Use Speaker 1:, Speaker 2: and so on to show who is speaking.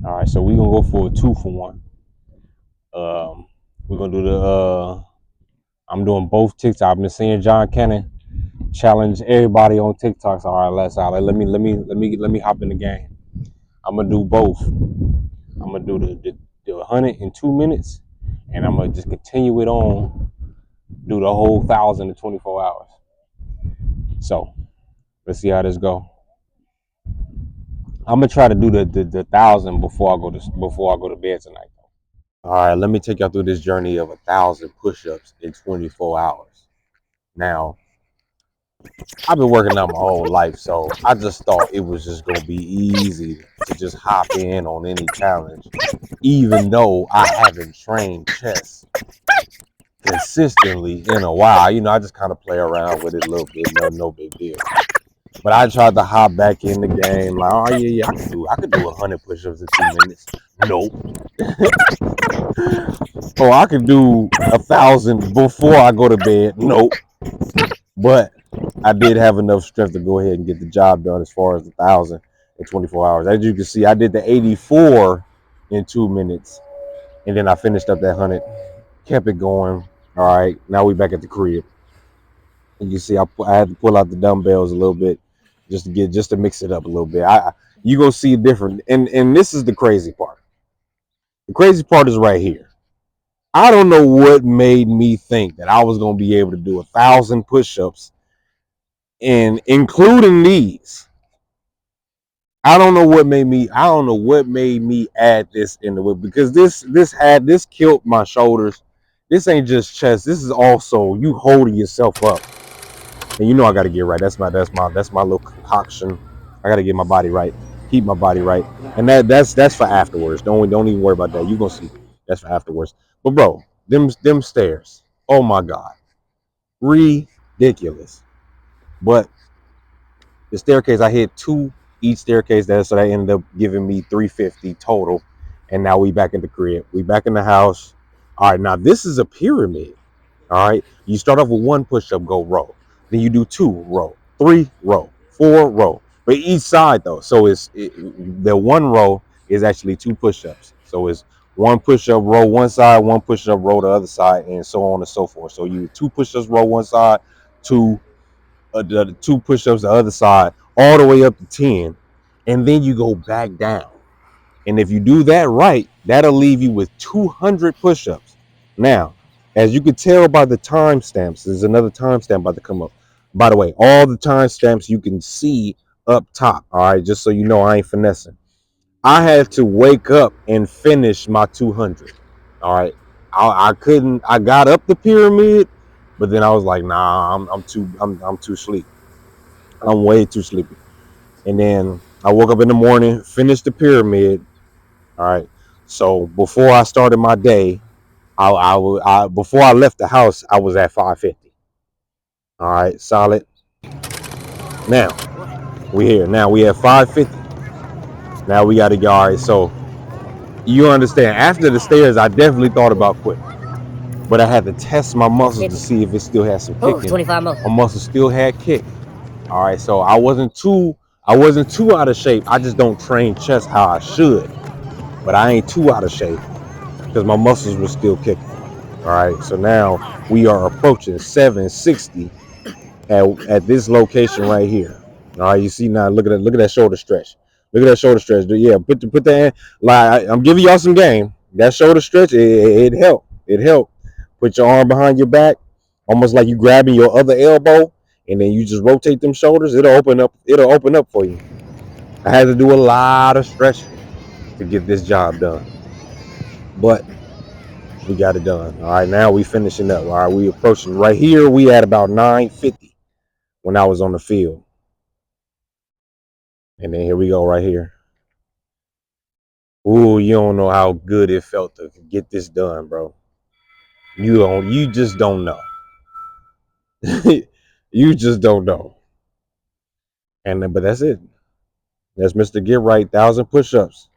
Speaker 1: All right, so we're gonna go for a 2-for-1. We're gonna do the I'm doing both TikTok. I've been seeing John Cannon challenge everybody on TikTok. So, all right, let me hop in the game. I'm gonna do both. I'm gonna do the 100 in 2 minutes, and I'm gonna just continue it on, do the whole 1,000 in 24 hours. So let's see how this go. I'm gonna try to do the 1,000 before I go to bed tonight. All right, let me take y'all through this journey of 1,000 push-ups in 24 hours. Now, I've been working out my whole life, so I just thought it was just gonna be easy to just hop in on any challenge, even though I haven't trained chest consistently in a while. You know, I just kind of play around with it a little bit, no big deal. But I tried to hop back in the game, like, oh yeah, I could do 100 push-ups in 2 minutes. Nope. Oh, I could do 1,000 before I go to bed. Nope. But I did have enough strength to go ahead and get the job done as far as the 1,000 in 24 hours. As you can see, I did the 84 in 2 minutes, and then I finished up that 100, kept it going. All right, now we back at the crib. And you see, I had to pull out the dumbbells a little bit just to mix it up a little bit. You gonna see different, and this is the crazy part. The crazy part is right here. I don't know what made me think that I was gonna be able to do 1,000 push-ups, and including these. I don't know what made me add this in the way, because this killed my shoulders. This ain't just chest. This is also you holding yourself up. And you know I gotta get right. That's my little concoction. I gotta get my body right, keep my body right. And that's for afterwards. Don't even worry about that. You gonna see that's for afterwards. But bro, them stairs. Oh my God. Ridiculous. But the staircase, I hit 2 each staircase there, so that ended up giving me 350 total. And now we back in the crib. We back in the house. All right, now this is a pyramid. All right, you start off with 1 push-up, go row. Then you do 2 row, 3 row, 4 row. But each side though, so the 1 row is actually 2 push-ups. So it's 1 push-up row one side, 1 push-up row the other side, and so on and so forth. So you 2 push-ups row one side, 2 the 2 push-ups the other side, all the way up to 10, and then you go back down. And if you do that right, that'll leave you with 200 push-ups. Now, as you can tell by the timestamps, there's another timestamp about to come up. By the way, all the timestamps you can see up top. All right, just so you know, I ain't finessing. I had to wake up and finish my 200. All right, I couldn't. I got up the pyramid, but then I was like, nah, I'm too sleepy. I'm way too sleepy. And then I woke up in the morning, finished the pyramid. All right. So before I started my day, before I left the house, I was at 550. All right, solid. Now we here. Now we at 550. Now we got to go. All right. So you understand? After the stairs, I definitely thought about quitting, but I had to test my muscles to see if it still had some kick in it. My muscles still had kick. All right. So I wasn't too out of shape. I just don't train chest how I should, but I ain't too out of shape because my muscles were still kicking. All right, so now we are approaching 760 at this location right here. All right, you see now, look at that shoulder stretch. Look at that shoulder stretch. Yeah, put that in. Like I'm giving y'all some game. That shoulder stretch, it helped. It helped. Put your arm behind your back, almost like you grabbing your other elbow, and then you just rotate them shoulders. It'll open up. It'll open up for you. I had to do a lot of stretching to get this job done, but we got it done. All right, now we finishing up. All right, we approaching right here. We at about 950 when I was on the field. And then here we go right here. Ooh, you don't know how good it felt to get this done, bro. You just don't know. You just don't know. And but that's it. That's Mr. Get Right, 1,000 push-ups.